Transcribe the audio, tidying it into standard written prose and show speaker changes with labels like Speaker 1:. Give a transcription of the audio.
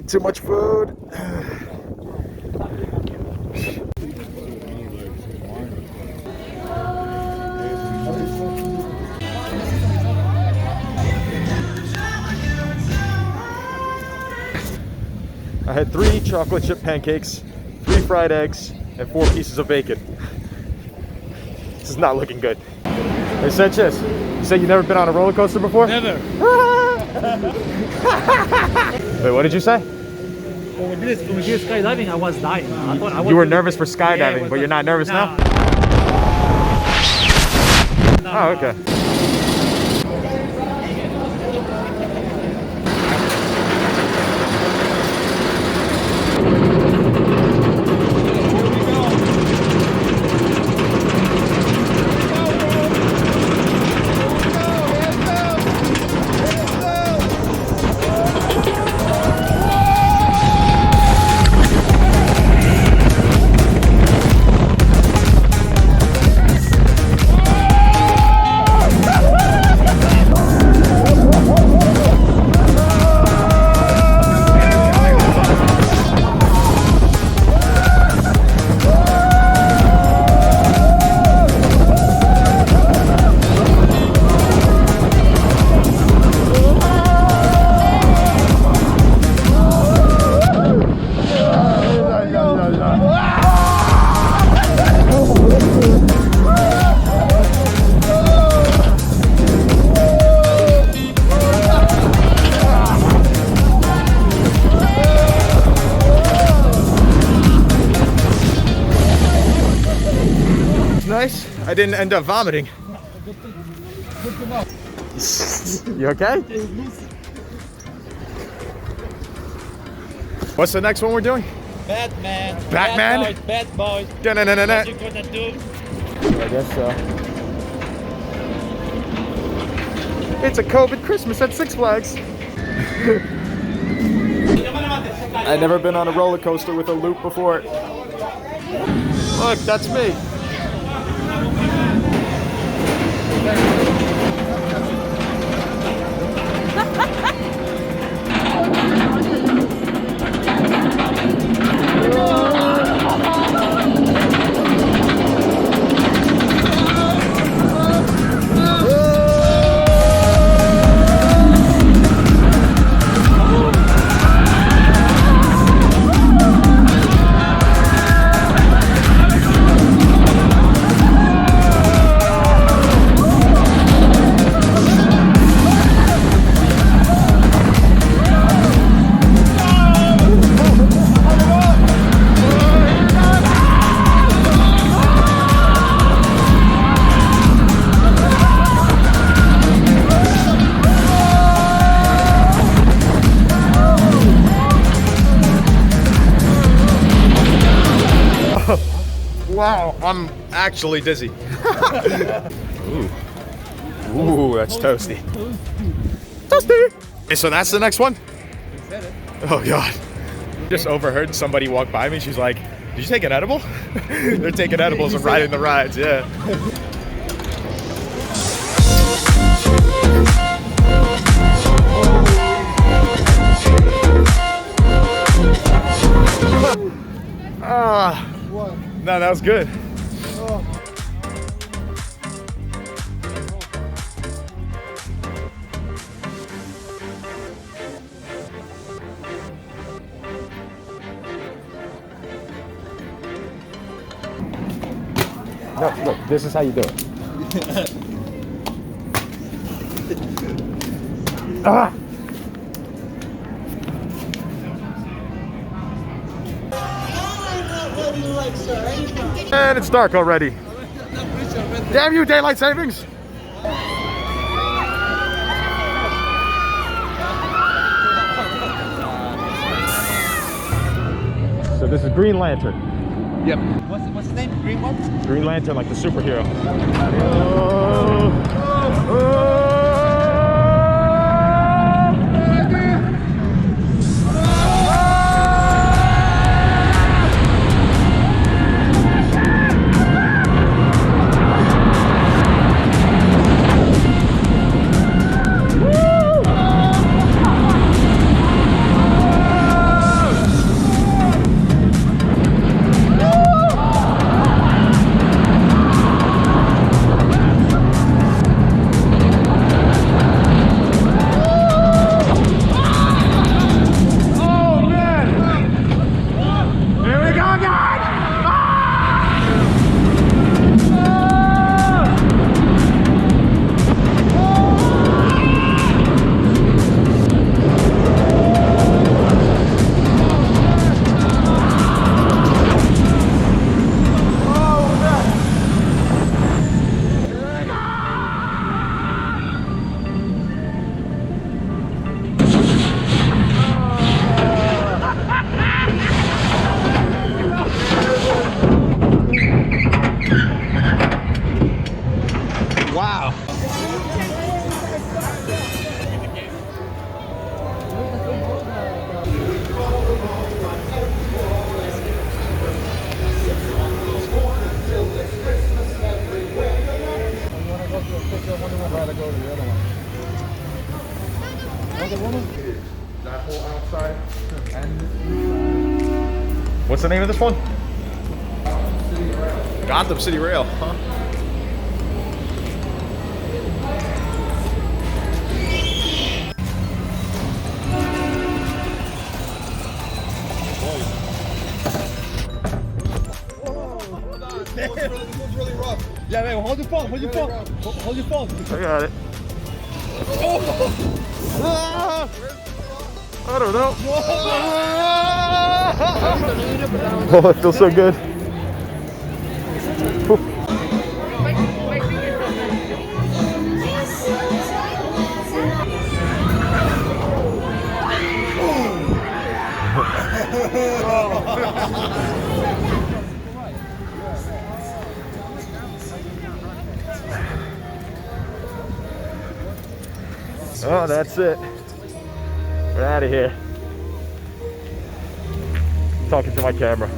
Speaker 1: ate too much food. I had 3 chocolate chip pancakes, 3 fried eggs, and 4 pieces of bacon. This is not looking good. Hey Sanchez, you said you've never been on a roller coaster before?
Speaker 2: Never.
Speaker 1: Wait, what did you say?
Speaker 2: When we did skydiving, I was dying.
Speaker 1: You were nervous for skydiving, but you're not nervous now? Oh, okay. Nice. I didn't end up vomiting. You okay? What's the next one we're doing?
Speaker 2: Batman.
Speaker 1: Batman?
Speaker 2: Bad boys.
Speaker 1: What you
Speaker 2: gonna do?
Speaker 1: I guess so. It's a COVID Christmas at Six Flags. I've never been on a roller coaster with a loop before. Look, that's me. Wow, I'm actually dizzy. Ooh. Ooh, that's toasty. Toasty! Okay, so that's the next one? Oh God. Just overheard somebody walk by me. She's like, did you take an edible? They're taking edibles and riding the rides, yeah. No, that was good. No, look, this is how you do it. Ah! And it's dark already. Damn you, daylight savings! So this is Green Lantern.
Speaker 2: Yep. What's the name? Green what?
Speaker 1: Green Lantern, like the superhero. That whole outside. What's the name of this one? Gotham City Rail, huh?
Speaker 2: It's really rough. Yeah, man, hold your phone, hold your phone. Hold your phone.
Speaker 1: I got it. I don't know. Oh, it feels so good. Oh, that's it. We're out of here. Talking to my camera.